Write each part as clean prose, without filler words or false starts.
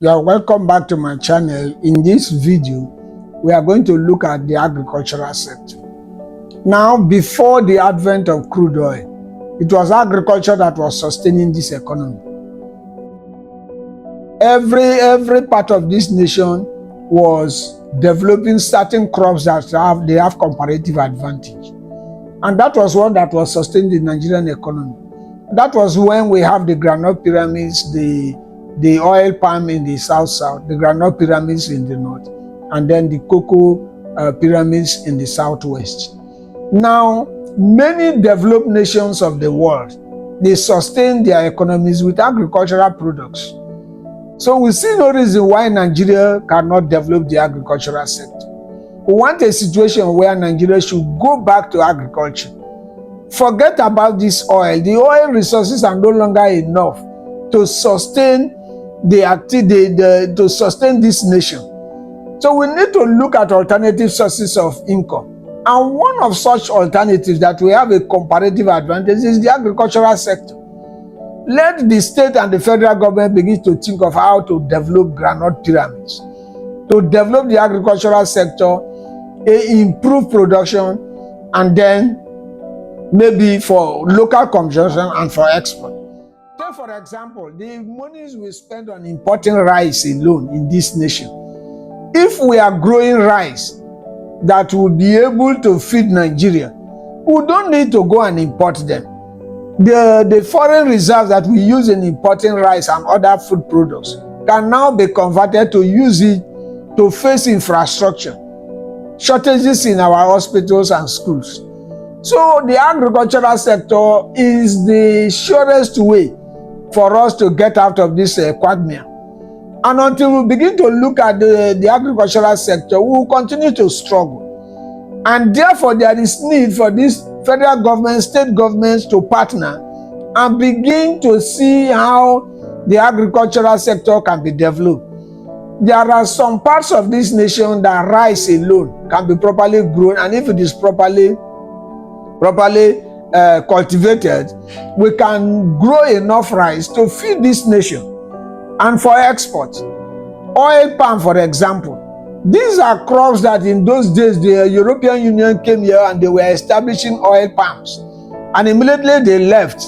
You are welcome back to my channel. In this video, we are going to look at the agricultural sector. Now, before the advent of crude oil, it was agriculture that was sustaining this economy. Every part of this nation was developing certain crops that have comparative advantage. And that was what that was sustaining the Nigerian economy. That was when we have the groundnut pyramids, the oil palm in the south, the groundnut pyramids in the north, and then the cocoa pyramids in the southwest. Now, many developed nations of the world, they sustain their economies with agricultural products. So we see no reason why Nigeria cannot develop the agricultural sector. We want a situation where Nigeria should go back to agriculture. Forget about this oil. The oil resources are no longer enough to sustain to sustain this nation. So we need to look at alternative sources of income. And one of such alternatives that we have a comparative advantage is the agricultural sector. Let the state and the federal government begin to think of how to develop groundnut pyramids, to develop the agricultural sector, improve production, and then maybe for local consumption and for export. Take for example, the monies we spend on importing rice alone in this nation. If we are growing rice that will be able to feed Nigeria, we don't need to go and import them. The foreign reserves that we use in importing rice and other food products can now be converted to use it to face infrastructure, shortages in our hospitals and schools. So the agricultural sector is the surest way for us to get out of this quagmire. And until we begin to look at the agricultural sector, we will continue to struggle. And therefore, there is need for this federal government, state governments to partner and begin to see how the agricultural sector can be developed. There are some parts of this nation that rice alone can be properly grown, and if it is properly cultivated, we can grow enough rice to feed this nation and for export. Oil palm, for example. These are crops that in those days the European Union came here and they were establishing oil palms. And immediately they left,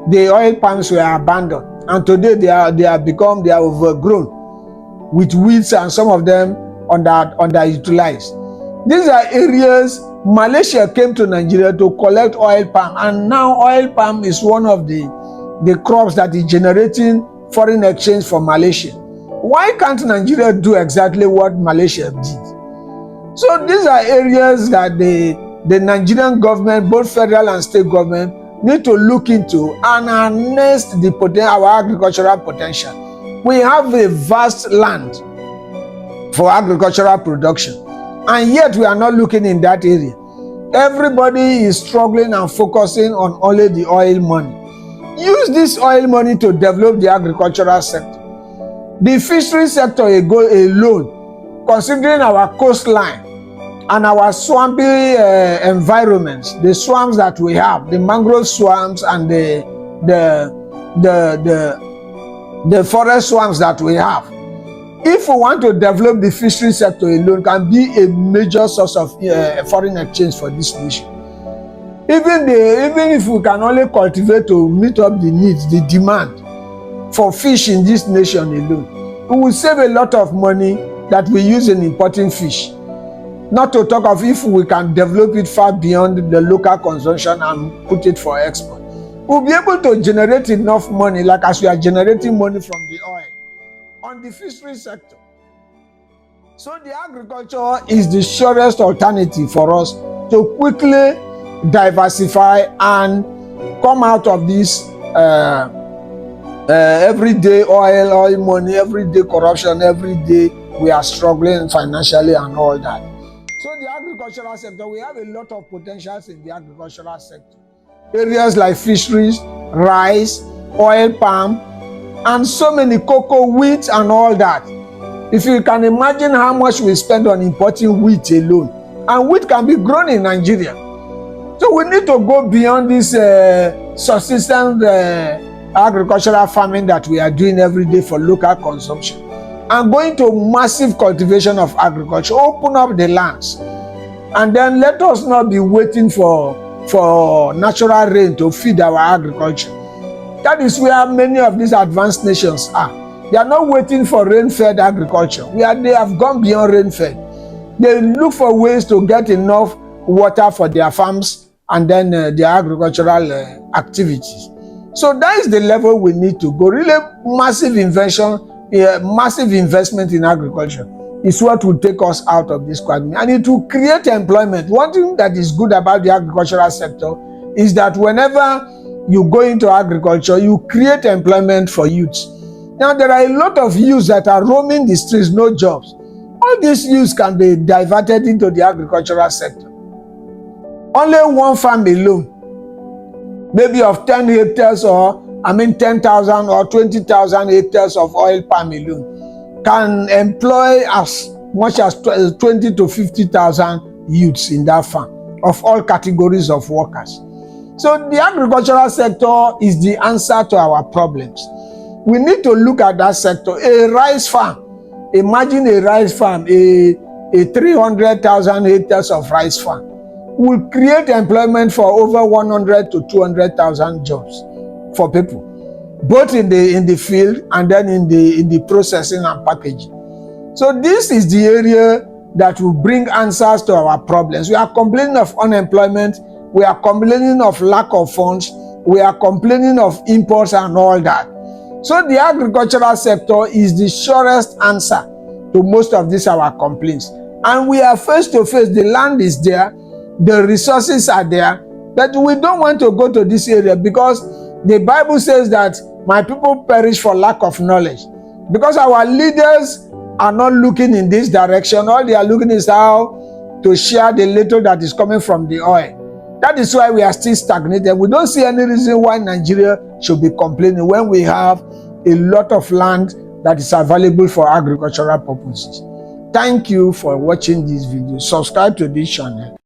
the oil palms were abandoned. And today they are overgrown with weeds and some of them underutilized. These are areas. Malaysia came to Nigeria to collect oil palm, and now oil palm is one of the crops that is generating foreign exchange for Malaysia. Why can't Nigeria do exactly what Malaysia did? So these are areas that the Nigerian government, both federal and state government, need to look into and harness our agricultural potential. We have a vast land for agricultural production, and yet we are not looking in that area. Everybody is struggling and focusing on only the oil money. Use this oil money to develop the agricultural sector. The fishery sector alone, considering our coastline and our swampy environments, the swamps that we have, the mangrove swamps and the forest swamps that we have, if we want to develop the fishery sector alone, can be a major source of foreign exchange for this nation. Even if we can only cultivate to meet up the needs, the demand for fish in this nation alone, we will save a lot of money that we use in importing fish. Not to talk of if we can develop it far beyond the local consumption and put it for export. We'll be able to generate enough money, like as we are generating money from the oil, on the fishery sector. So the agriculture is the surest alternative for us to quickly diversify and come out of this everyday oil money, everyday corruption, every day we are struggling financially and all that. So the agricultural sector, we have a lot of potentials in the agricultural sector. Areas like fisheries, rice, oil palm, and so many cocoa, wheat and all that. If you can imagine how much we spend on importing wheat alone, and wheat can be grown in Nigeria. So we need to go beyond this subsistence agricultural farming that we are doing every day for local consumption. and going to massive cultivation of agriculture. Open up the lands, and then let us not be waiting for natural rain to feed our agriculture. That is where many of these advanced nations are. They are not waiting for rain-fed agriculture. They have gone beyond rain-fed. They look for ways to get enough water for their farms and then their agricultural activities. So that is the level we need to go. Really massive massive investment in agriculture is what will take us out of this quagmire, and it will create employment. One thing that is good about the agricultural sector is that whenever you go into agriculture, you create employment for youths. Now, there are a lot of youths that are roaming the streets, no jobs. All these youths can be diverted into the agricultural sector. Only one farm alone, maybe of 10 hectares or 10,000 or 20,000 hectares of oil palm alone, can employ as much as 20 to 50,000 youths in that farm of all categories of workers. So the agricultural sector is the answer to our problems. We need to look at that sector. A rice farm, imagine a rice farm, a 300,000 hectares of rice farm will create employment for over 100 to 200,000 jobs for people, both in the field and then in the processing and packaging. So this is the area that will bring answers to our problems. We are complaining of unemployment, we are complaining of lack of funds, we are complaining of imports and all that. So the agricultural sector is the surest answer to most of these our complaints. And we are face to face. The land is there, the resources are there, but we don't want to go to this area because the Bible says that my people perish for lack of knowledge. Because our leaders are not looking in this direction. All they are looking is how to share the little that is coming from the oil. That is why we are still stagnated. We don't see any reason why Nigeria should be complaining when we have a lot of land that is available for agricultural purposes. Thank you for watching this video. Subscribe to this channel